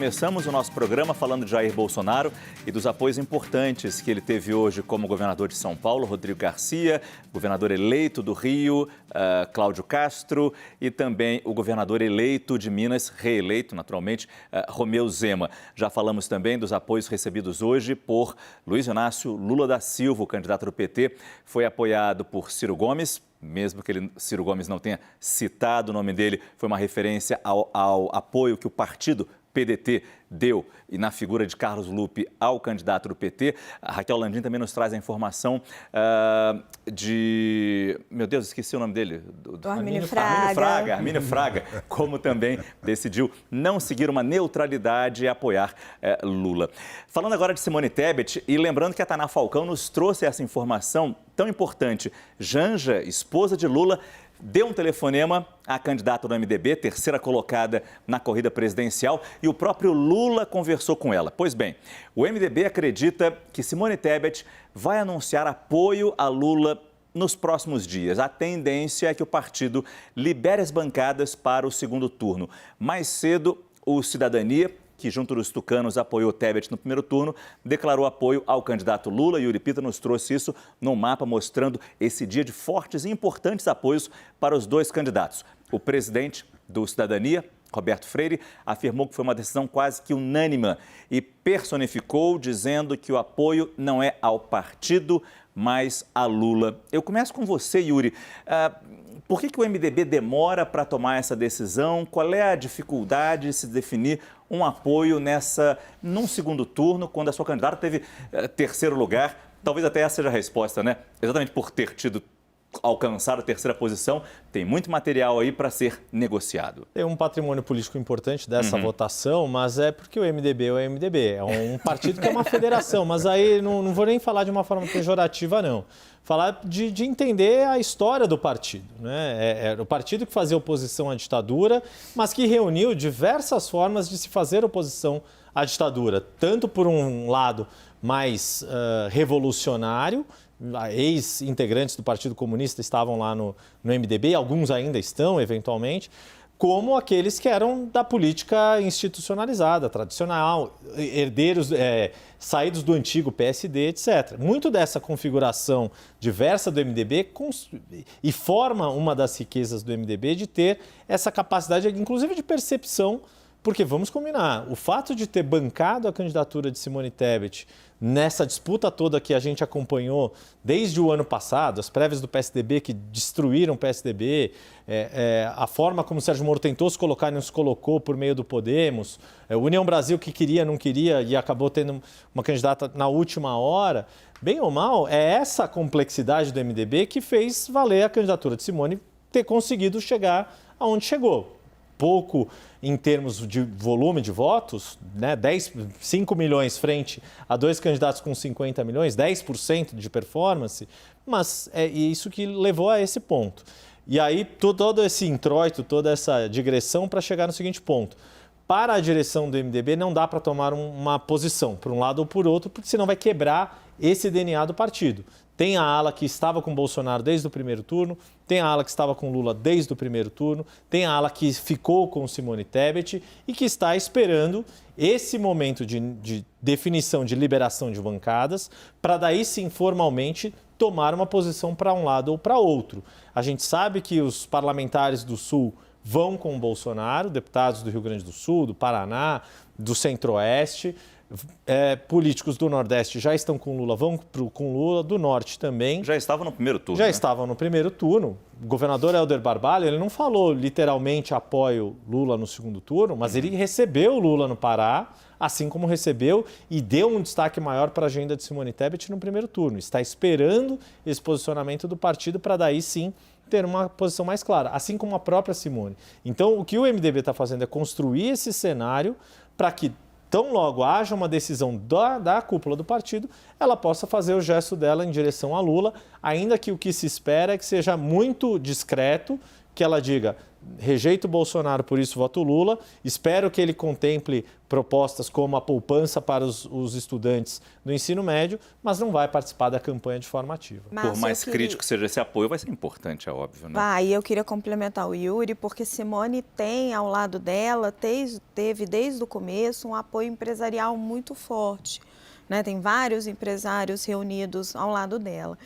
Começamos o nosso programa falando de Jair Bolsonaro e dos apoios importantes que ele teve hoje como governador de São Paulo, Rodrigo Garcia, governador eleito do Rio, Cláudio Castro, e também o governador eleito de Minas, reeleito naturalmente, Romeu Zema. Já falamos também dos apoios recebidos hoje por Luiz Inácio Lula da Silva, o candidato do PT, foi apoiado por Ciro Gomes. Mesmo que Ciro Gomes não tenha citado o nome dele, foi uma referência ao apoio que o partido PDT deu, e na figura de Carlos Lupe, ao candidato do PT. A Raquel Landim também nos traz a informação Meu Deus, esqueci o nome dele. Do Armínio Fraga. Armínio Fraga, como também decidiu não seguir uma neutralidade e apoiar Lula. Falando agora de Simone Tebet, e lembrando que a Tainá Falcão nos trouxe essa informação tão importante. Janja, esposa de Lula, deu um telefonema à candidata do MDB, terceira colocada na corrida presidencial, e o próprio Lula conversou com ela. Pois bem, o MDB acredita que Simone Tebet vai anunciar apoio a Lula nos próximos dias. A tendência é que o partido libere as bancadas para o segundo turno. Mais cedo, o Cidadania, que junto dos tucanos apoiou Tebet no primeiro turno, declarou apoio ao candidato Lula. E Yuri Pita nos trouxe isso num mapa mostrando esse dia de fortes e importantes apoios para os dois candidatos. O presidente do Cidadania, Roberto Freire, afirmou que foi uma decisão quase que unânime e personificou, dizendo que o apoio não é ao partido, mas a Lula. Eu começo com você, Yuri. Por que o MDB demora para tomar essa decisão? Qual é a dificuldade de se definir um apoio num segundo turno, quando a sua candidata teve terceiro lugar? Talvez até essa seja a resposta, né? Exatamente por ter alcançado a terceira posição, tem muito material aí para ser negociado. Tem um patrimônio político importante dessa votação, mas é porque o MDB é o MDB. É um partido que é uma federação, mas aí não vou nem falar de uma forma pejorativa, não. Falar de entender a história do partido, né? Era o partido que fazia oposição à ditadura, mas que reuniu diversas formas de se fazer oposição à ditadura, tanto por um lado mais revolucionário. Ex-integrantes do Partido Comunista estavam lá no MDB, alguns ainda estão, eventualmente, como aqueles que eram da política institucionalizada, tradicional, herdeiros, saídos do antigo PSD, etc. Muito dessa configuração diversa do MDB e forma uma das riquezas do MDB de ter essa capacidade, inclusive de percepção, porque vamos combinar, o fato de ter bancado a candidatura de Simone Tebet nessa disputa toda que a gente acompanhou desde o ano passado, as prévias do PSDB que destruíram o PSDB, a forma como o Sérgio Moro tentou se colocar e não se colocou por meio do Podemos, União Brasil que queria, não queria e acabou tendo uma candidata na última hora, bem ou mal, é essa complexidade do MDB que fez valer a candidatura de Simone ter conseguido chegar aonde chegou. Pouco em termos de volume de votos, né? 5 milhões frente a dois candidatos com 50 milhões, 10% de performance, mas é isso que levou a esse ponto. E aí todo esse introito, toda essa digressão para chegar no seguinte ponto. Para a direção do MDB não dá para tomar uma posição, por um lado ou por outro, porque senão vai quebrar esse DNA do partido. Tem a ala que estava com Bolsonaro desde o primeiro turno, tem a ala que estava com Lula desde o primeiro turno, tem a ala que ficou com Simone Tebet e que está esperando esse momento de definição, de liberação de bancadas, para daí sim, formalmente, tomar uma posição para um lado ou para outro. A gente sabe que os parlamentares do Sul vão com o Bolsonaro, deputados do Rio Grande do Sul, do Paraná, do Centro-Oeste. Políticos do Nordeste já estão com Lula, vão com Lula, do Norte também. Já estavam no primeiro turno. Já estavam no primeiro turno. O governador Helder Barbalho, ele não falou literalmente apoio Lula no segundo turno, mas ele recebeu Lula no Pará, assim como recebeu e deu um destaque maior para a agenda de Simone Tebet no primeiro turno. Está esperando esse posicionamento do partido para daí sim ter uma posição mais clara, assim como a própria Simone. Então, o que o MDB está fazendo é construir esse cenário para que tão logo haja uma decisão da cúpula do partido, ela possa fazer o gesto dela em direção a Lula, ainda que o que se espera é que seja muito discreto, que ela diga: rejeito o Bolsonaro, por isso voto Lula. Espero que ele contemple propostas como a poupança para os estudantes do ensino médio, mas não vai participar da campanha de forma ativa. Por mais crítico seja esse apoio, vai ser importante, é óbvio, né? Vai, eu queria complementar o Yuri, porque Simone tem ao lado dela, teve desde o começo um apoio empresarial muito forte, né? Tem vários empresários reunidos ao lado dela.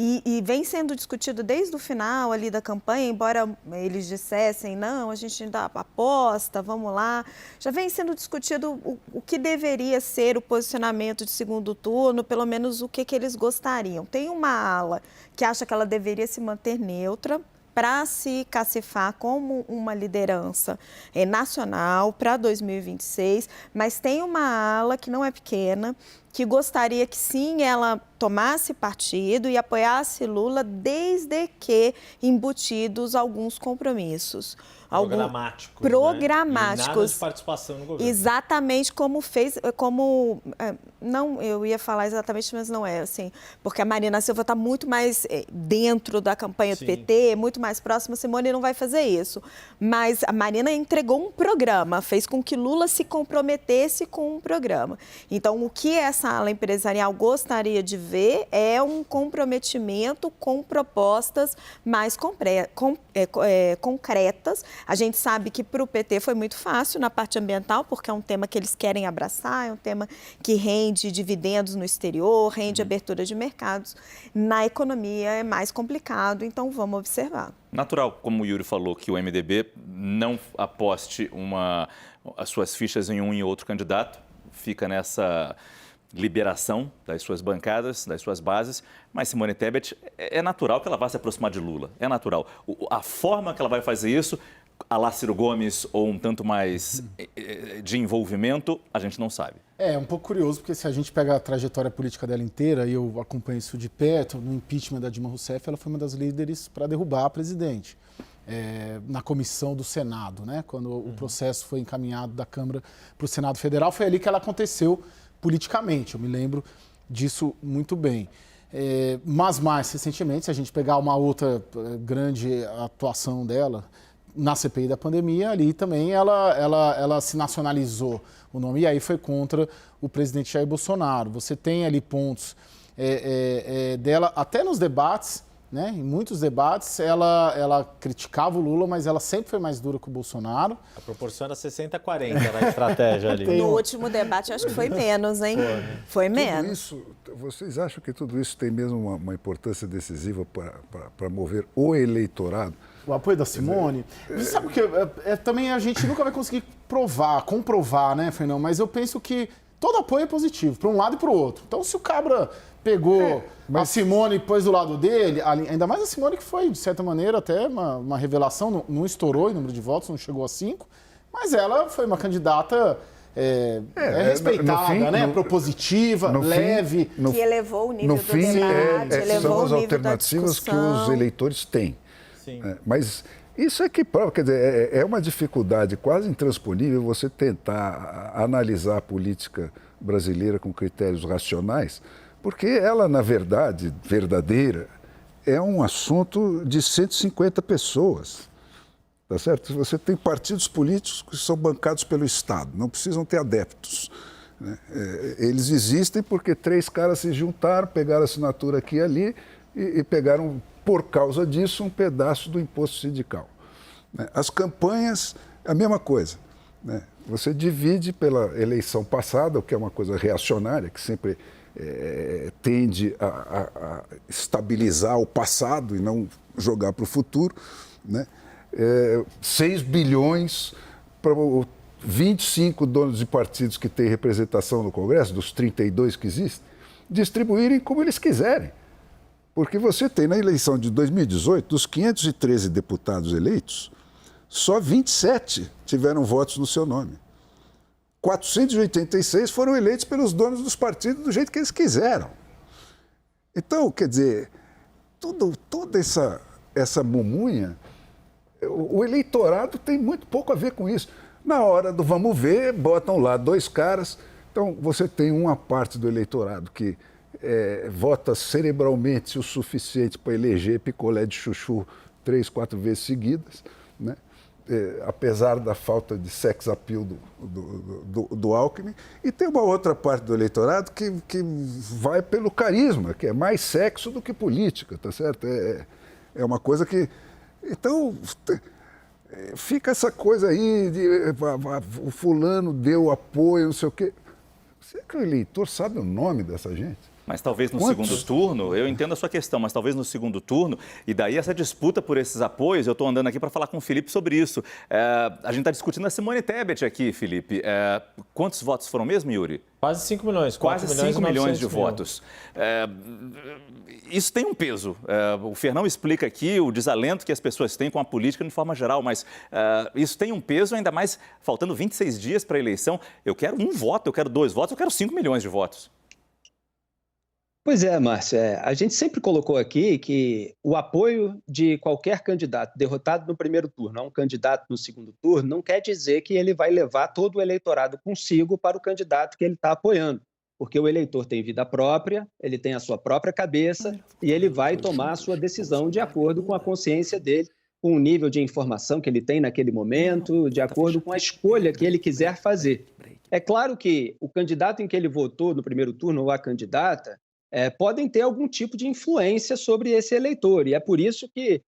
E vem sendo discutido desde o final ali da campanha, embora eles dissessem, não, a gente dá aposta, vamos lá. Já vem sendo discutido o que deveria ser o posicionamento de segundo turno, pelo menos o que eles gostariam. Tem uma ala que acha que ela deveria se manter neutra para se cacifar como uma liderança nacional para 2026, mas tem uma ala que não é pequena, que gostaria que sim, ela tomasse partido e apoiasse Lula, desde que embutidos alguns compromissos. Programáticos. Programáticos. Né? E nada de participação no governo. Exatamente como fez, não, eu ia falar exatamente, mas não é assim, porque a Marina Silva está muito mais dentro da campanha do PT, muito mais próxima. Simone não vai fazer isso, mas a Marina entregou um programa, fez com que Lula se comprometesse com um programa. Então, o que essa ala empresarial gostaria de ver é um comprometimento com propostas mais concretas. A gente sabe que para o PT foi muito fácil na parte ambiental, porque é um tema que eles querem abraçar, é um tema que rende dividendos no exterior, rende abertura de mercados. Na economia é mais complicado, então vamos observar. Natural, como o Yuri falou, que o MDB não aposte as suas fichas em um e outro candidato, fica nessa liberação das suas bancadas, das suas bases, mas Simone Tebet, é natural que ela vá se aproximar de Lula, é natural. A forma que ela vai fazer isso, a lá Ciro Gomes ou um tanto mais de envolvimento, a gente não sabe. É um pouco curioso, porque se a gente pega a trajetória política dela inteira, e eu acompanho isso de perto, no impeachment da Dilma Rousseff, ela foi uma das líderes para derrubar a presidente. Na comissão do Senado, né? Quando o processo foi encaminhado da Câmara para o Senado Federal, foi ali que ela aconteceu politicamente, eu me lembro disso muito bem. Mas mais recentemente, se a gente pegar uma outra grande atuação dela na CPI da pandemia, ali também ela se nacionalizou o nome, e aí foi contra o presidente Jair Bolsonaro. Você tem ali pontos dela, até nos debates, né? Em muitos debates, ela criticava o Lula, mas ela sempre foi mais dura que o Bolsonaro. A proporção era 60-40 na estratégia ali. No último debate, acho que foi menos, hein? Foi menos. Vocês acham que tudo isso tem mesmo uma importância decisiva para mover o eleitorado? O apoio da Simone. Você sabe que também a gente nunca vai conseguir comprovar, né, Fernão? Mas eu penso que todo apoio é positivo, para um lado e para o outro. Então, se o Cabra pegou a Simone e pôs do lado dele, ainda mais a Simone, que foi, de certa maneira, até uma revelação, não estourou em número de votos, não chegou a 5, mas ela foi uma candidata respeitada, né? Propositiva, leve. Que elevou o nível do debate, elevou o nível da discussão. São as alternativas que os eleitores têm. Sim. Mas isso é que prova, quer dizer, é uma dificuldade quase intransponível você tentar analisar a política brasileira com critérios racionais, porque ela, na verdade, verdadeira, é um assunto de 150 pessoas, tá certo? Você tem partidos políticos que são bancados pelo Estado, não precisam ter adeptos, né? Eles existem porque 3 caras se juntaram, pegaram assinatura aqui e ali e pegaram, por causa disso, um pedaço do imposto sindical. As campanhas, a mesma coisa, né? Você divide pela eleição passada, o que é uma coisa reacionária, que sempre tende a estabilizar o passado e não jogar para o futuro, né? 6 bilhões para 25 donos de partidos que têm representação no Congresso, dos 32 que existem, distribuírem como eles quiserem. Porque você tem na eleição de 2018, dos 513 deputados eleitos, só 27 tiveram votos no seu nome. 486 foram eleitos pelos donos dos partidos do jeito que eles quiseram. Então, quer dizer, toda essa mumunha, o eleitorado tem muito pouco a ver com isso. Na hora do vamos ver, botam lá 2 caras. Então, você tem uma parte do eleitorado que vota cerebralmente o suficiente para eleger picolé de chuchu 3, 4 vezes seguidas, né? Apesar da falta de sex appeal do Alckmin. E tem uma outra parte do eleitorado que vai pelo carisma, que é mais sexo do que política, tá certo? É uma coisa que... Então, fica essa coisa aí de o fulano deu apoio, não sei o quê. Será que o eleitor sabe o nome dessa gente? Mas talvez no Quantos? segundo turno, eu entendo a sua questão, mas talvez no segundo turno, e daí essa disputa por esses apoios, eu estou andando aqui para falar com o Felipe sobre isso. A gente está discutindo a Simone Tebet aqui, Felipe. Quantos votos foram mesmo, Yuri? Quase 5 milhões. Quase 5 milhões de 900 mil. votos. Isso tem um peso. O Fernão explica aqui o desalento que as pessoas têm com a política de forma geral, mas isso tem um peso, ainda mais faltando 26 dias para a eleição. Eu quero um voto, eu quero 2 votos, eu quero 5 milhões de votos. Pois é, Márcia, a gente sempre colocou aqui que o apoio de qualquer candidato derrotado no primeiro turno a um candidato no segundo turno não quer dizer que ele vai levar todo o eleitorado consigo para o candidato que ele está apoiando, porque o eleitor tem vida própria, ele tem a sua própria cabeça e ele vai tomar a sua decisão de acordo com a consciência dele, com o nível de informação que ele tem naquele momento, de acordo com a escolha que ele quiser fazer. É claro que o candidato em que ele votou no primeiro turno ou a candidata podem ter algum tipo de influência sobre esse eleitor. E é por isso que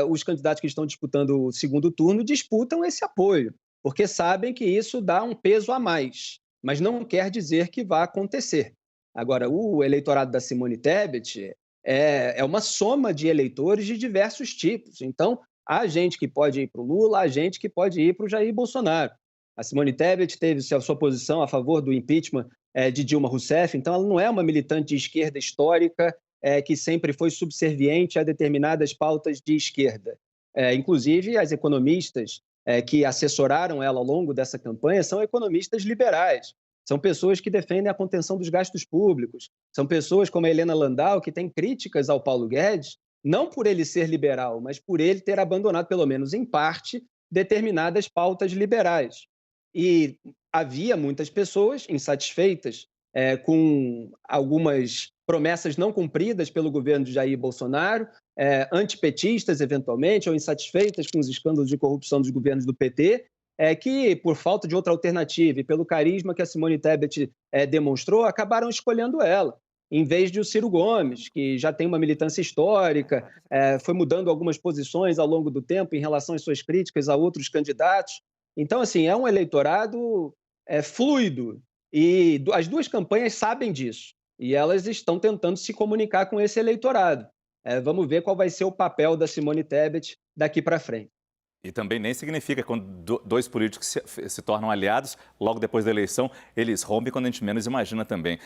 os candidatos que estão disputando o segundo turno disputam esse apoio, porque sabem que isso dá um peso a mais, mas não quer dizer que vá acontecer. Agora, o eleitorado da Simone Tebet é uma soma de eleitores de diversos tipos. Então, há gente que pode ir para o Lula, há gente que pode ir para o Jair Bolsonaro. A Simone Tebet teve a sua posição a favor do impeachment de Dilma Rousseff, então ela não é uma militante de esquerda histórica que sempre foi subserviente a determinadas pautas de esquerda. Inclusive, as economistas que assessoraram ela ao longo dessa campanha são economistas liberais, são pessoas que defendem a contenção dos gastos públicos, são pessoas como a Helena Landau, que tem críticas ao Paulo Guedes, não por ele ser liberal, mas por ele ter abandonado, pelo menos em parte, determinadas pautas liberais. E havia muitas pessoas insatisfeitas com algumas promessas não cumpridas pelo governo de Jair Bolsonaro, antipetistas, eventualmente, ou insatisfeitas com os escândalos de corrupção dos governos do PT, que, por falta de outra alternativa e pelo carisma que a Simone Tebet demonstrou, acabaram escolhendo ela, em vez de o Ciro Gomes, que já tem uma militância histórica, foi mudando algumas posições ao longo do tempo em relação às suas críticas a outros candidatos. Então, assim, é um eleitorado fluido e as duas campanhas sabem disso e elas estão tentando se comunicar com esse eleitorado. Vamos ver qual vai ser o papel da Simone Tebet daqui para frente. E também nem significa que quando dois políticos se tornam aliados, logo depois da eleição, eles rompem quando a gente menos imagina também.